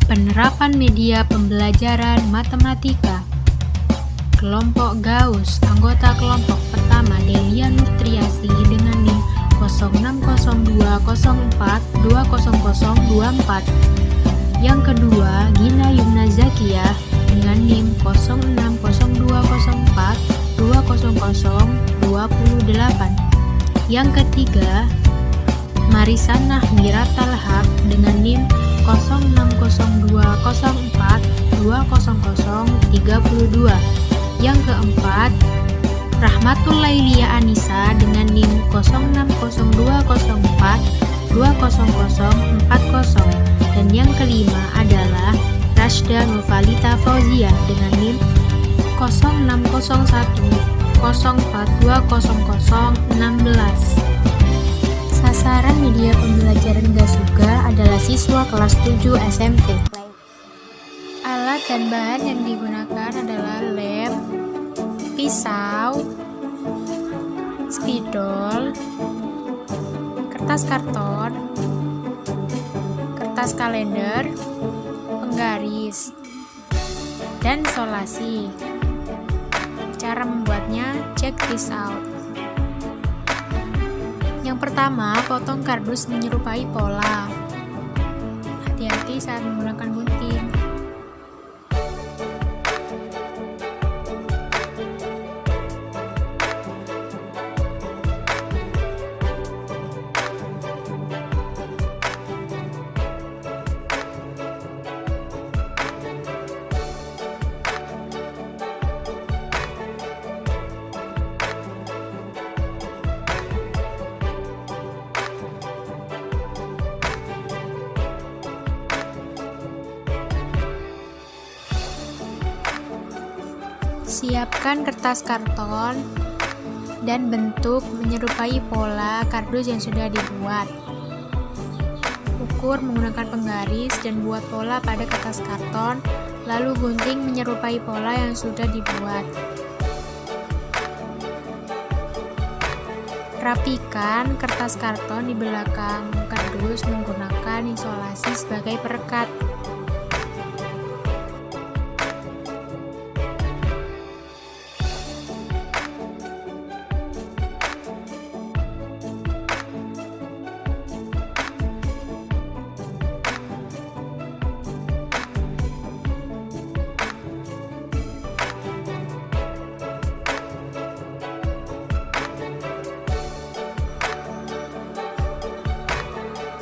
Penerapan media pembelajaran matematika. Kelompok Gauss, anggota kelompok pertama Delia Nurtriasi dengan NIM 060204200024. Yang kedua, Gina Yumna Zakiyah dengan NIM 060204200028. Yang ketiga, Marisanah Miratalhaq dengan NIM 060204200032. Yang keempat, Rahmatul Lailia Anissa dengan NIM 060204200040. Dan yang kelima adalah Rashda Nurvalita Fauzia dengan NIM 060104200016. Sasaran media pembelajaran Gasuga adalah siswa kelas 7 SMP. Alat dan bahan yang digunakan adalah lem, pisau, spidol, kertas karton, kertas kalender, penggaris, dan isolasi. Cara membuatnya, check this out. Yang pertama, potong kardus menyerupai pola. Hati-hati saat menggunakan gunting. Siapkan kertas karton dan bentuk menyerupai pola kardus yang sudah dibuat. Ukur menggunakan penggaris dan buat pola pada kertas karton, lalu gunting menyerupai pola yang sudah dibuat. Rapikan kertas karton di belakang kardus menggunakan isolasi sebagai perekat.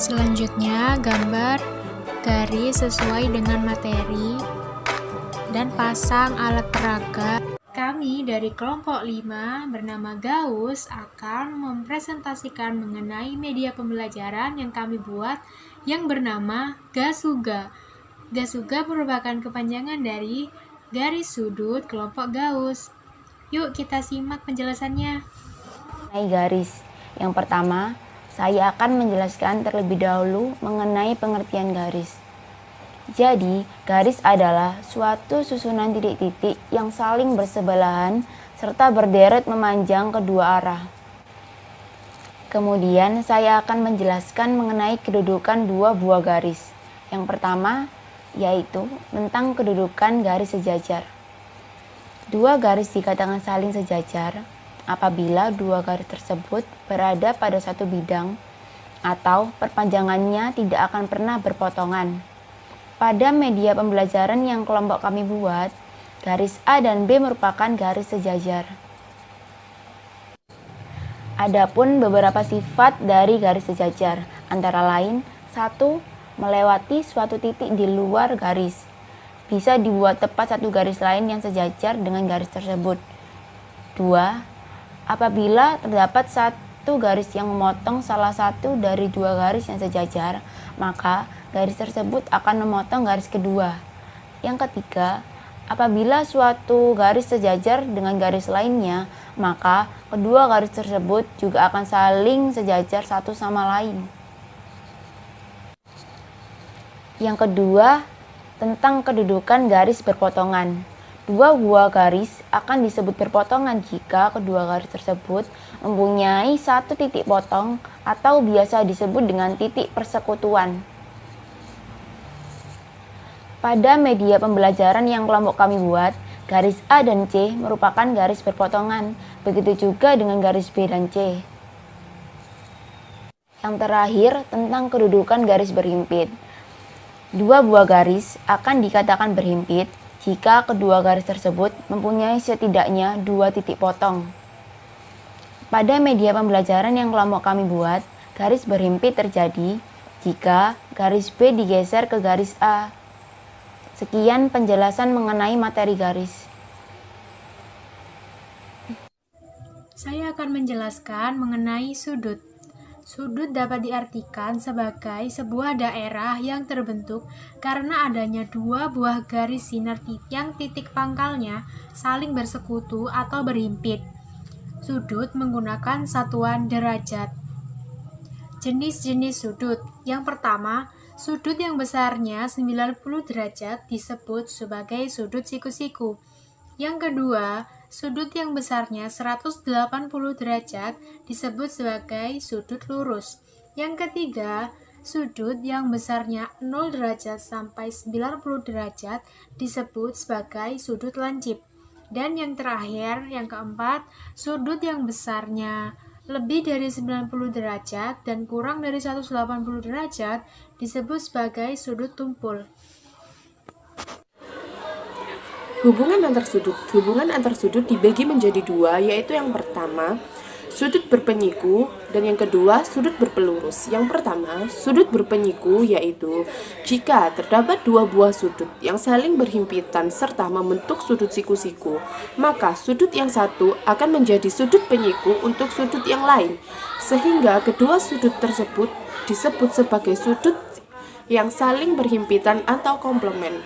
Selanjutnya, gambar garis sesuai dengan materi dan pasang alat peraga. Kami dari kelompok 5 bernama Gauss akan mempresentasikan mengenai media pembelajaran yang kami buat yang bernama Gasuga. Gasuga merupakan kepanjangan dari garis sudut kelompok Gauss. Yuk kita simak penjelasannya. Garis. Yang pertama, saya akan menjelaskan terlebih dahulu mengenai pengertian garis. Jadi, garis adalah suatu susunan titik-titik yang saling bersebelahan serta berderet memanjang kedua arah. Kemudian, saya akan menjelaskan mengenai kedudukan dua buah garis. Yang pertama, yaitu tentang kedudukan garis sejajar. Dua garis dikatakan saling sejajar apabila dua garis tersebut berada pada satu bidang atau perpanjangannya tidak akan pernah berpotongan. Pada media pembelajaran yang kelompok kami buat, garis A dan B merupakan garis sejajar. Adapun beberapa sifat dari garis sejajar, antara lain 1. Melewati suatu titik di luar garis. Bisa dibuat tepat satu garis lain yang sejajar dengan garis tersebut. 2. Apabila terdapat satu garis yang memotong salah satu dari dua garis yang sejajar, maka garis tersebut akan memotong garis kedua. Yang ketiga, apabila suatu garis sejajar dengan garis lainnya, maka kedua garis tersebut juga akan saling sejajar satu sama lain. Yang kedua, tentang kedudukan garis berpotongan. Dua buah garis akan disebut berpotongan jika kedua garis tersebut mempunyai satu titik potong atau biasa disebut dengan titik persekutuan. Pada media pembelajaran yang kelompok kami buat, garis A dan C merupakan garis berpotongan, begitu juga dengan garis B dan C. Yang terakhir, tentang kedudukan garis berhimpit. Dua buah garis akan dikatakan berhimpit jika kedua garis tersebut mempunyai setidaknya dua titik potong. Pada media pembelajaran yang kelompok kami buat, garis berhimpit terjadi jika garis B digeser ke garis A. Sekian penjelasan mengenai materi garis. Saya akan menjelaskan mengenai sudut. Sudut dapat diartikan sebagai sebuah daerah yang terbentuk karena adanya dua buah garis sinar yang titik pangkalnya saling bersekutu atau berhimpit. Sudut menggunakan satuan derajat. Jenis-jenis sudut. Yang pertama, sudut yang besarnya 90 derajat disebut sebagai sudut siku-siku. Yang kedua, sudut yang besarnya 180 derajat disebut sebagai sudut lurus. Yang ketiga, sudut yang besarnya 0 derajat sampai 90 derajat disebut sebagai sudut lancip. Dan yang terakhir, yang keempat, sudut yang besarnya lebih dari 90 derajat dan kurang dari 180 derajat disebut sebagai sudut tumpul. Hubungan antar sudut dibagi menjadi dua, yaitu yang pertama, sudut berpenyiku, dan yang kedua, sudut berpelurus. Yang pertama, sudut berpenyiku yaitu jika terdapat dua buah sudut yang saling berhimpitan serta membentuk sudut siku-siku, maka sudut yang satu akan menjadi sudut penyiku untuk sudut yang lain, sehingga kedua sudut tersebut disebut sebagai sudut yang saling berhimpitan atau komplement.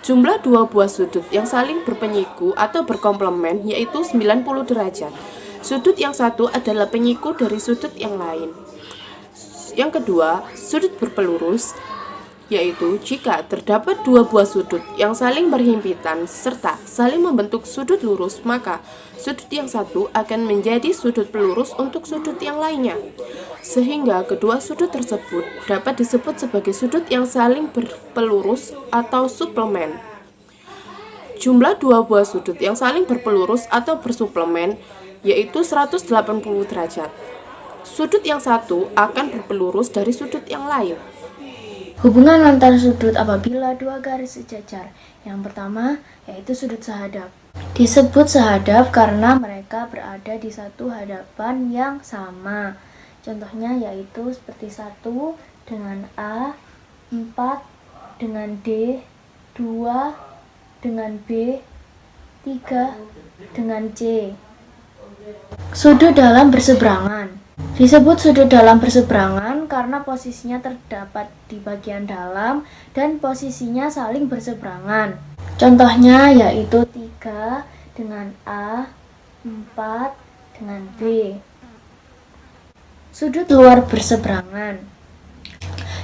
Jumlah dua buah sudut yang saling berpenyiku atau berkomplement yaitu 90 derajat. Sudut yang satu adalah penyiku dari sudut yang lain. Yang kedua, sudut berpelurus yaitu jika terdapat dua buah sudut yang saling berhimpitan serta saling membentuk sudut lurus, maka sudut yang satu akan menjadi sudut pelurus untuk sudut yang lainnya, sehingga kedua sudut tersebut dapat disebut sebagai sudut yang saling berpelurus atau suplemen. Jumlah dua buah sudut yang saling berpelurus atau bersuplemen yaitu 180 derajat. Sudut yang satu akan berpelurus dari sudut yang lain. Hubungan antar sudut apabila dua garis sejajar. Yang pertama yaitu sudut sehadap. Disebut sehadap karena mereka berada di satu hadapan yang sama. Contohnya yaitu seperti 1 dengan A, 4 dengan D, 2 dengan B, 3 dengan C. Sudut dalam berseberangan. Disebut sudut dalam berseberangan karena posisinya terdapat di bagian dalam dan posisinya saling berseberangan. Contohnya yaitu 3 dengan A, 4 dengan B. Sudut luar berseberangan.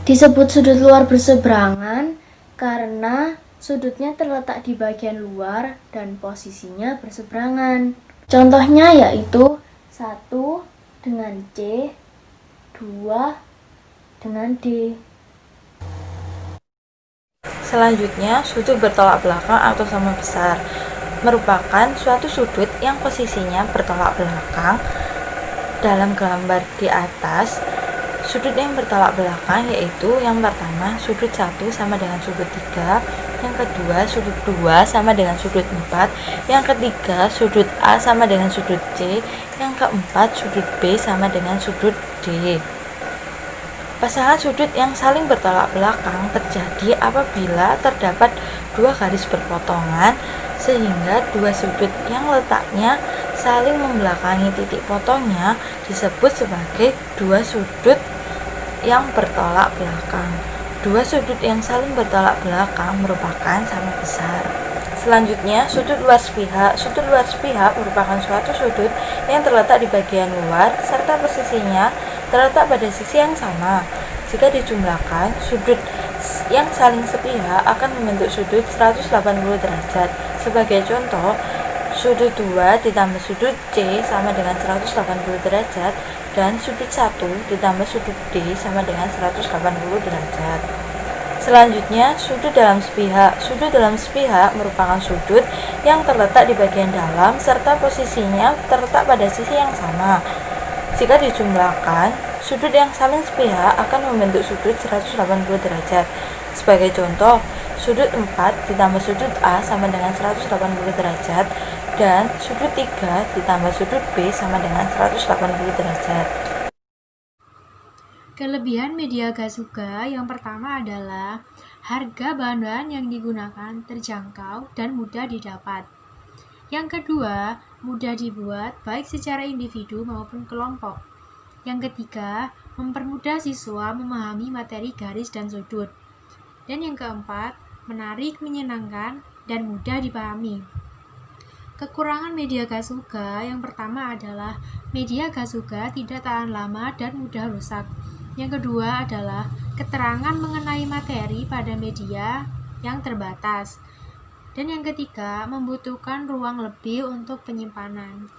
Disebut sudut luar berseberangan karena sudutnya terletak di bagian luar dan posisinya berseberangan. Contohnya yaitu 1 dengan C, 2 dengan D. Selanjutnya, sudut bertolak belakang atau sama besar merupakan suatu sudut yang posisinya bertolak belakang. Dalam gambar di atas, sudut yang bertolak belakang yaitu yang pertama sudut 1 sama dengan sudut 3, yang kedua sudut 2 sama dengan sudut 4, yang ketiga sudut A sama dengan sudut C, yang keempat sudut B sama dengan sudut D. Pasangan sudut yang saling bertolak belakang terjadi apabila terdapat dua garis berpotongan sehingga dua sudut yang letaknya saling membelakangi titik potongnya disebut sebagai dua sudut yang bertolak belakang. Dua sudut yang saling bertolak belakang merupakan sama besar. Selanjutnya, sudut luar sepihak. Sudut luar sepihak merupakan suatu sudut yang terletak di bagian luar serta posisinya terletak pada sisi yang sama. Jika dijumlahkan, sudut yang saling sepihak akan membentuk sudut 180 derajat. Sebagai contoh, sudut 2 ditambah sudut C sama dengan 180 derajat dan sudut 1 ditambah sudut D sama dengan 180 derajat. Selanjutnya, sudut dalam sepihak. Sudut dalam sepihak merupakan sudut yang terletak di bagian dalam serta posisinya terletak pada sisi yang sama. Jika dijumlahkan, sudut yang saling sepihak akan membentuk sudut 180 derajat. Sebagai contoh, sudut 4 ditambah sudut A sama dengan 180 derajat, dan sudut 3 ditambah sudut B sama dengan 180 derajat. Kelebihan media Gasuga yang pertama adalah harga bahan-bahan yang digunakan terjangkau dan mudah didapat. Yang kedua, mudah dibuat baik secara individu maupun kelompok. Yang ketiga, mempermudah siswa memahami materi garis dan sudut. Dan yang keempat, menarik, menyenangkan, dan mudah dipahami. Kekurangan media Gasuga yang pertama adalah media Gasuga tidak tahan lama dan mudah rusak. Yang kedua adalah keterangan mengenai materi pada media yang terbatas. Dan yang ketiga, membutuhkan ruang lebih untuk penyimpanan.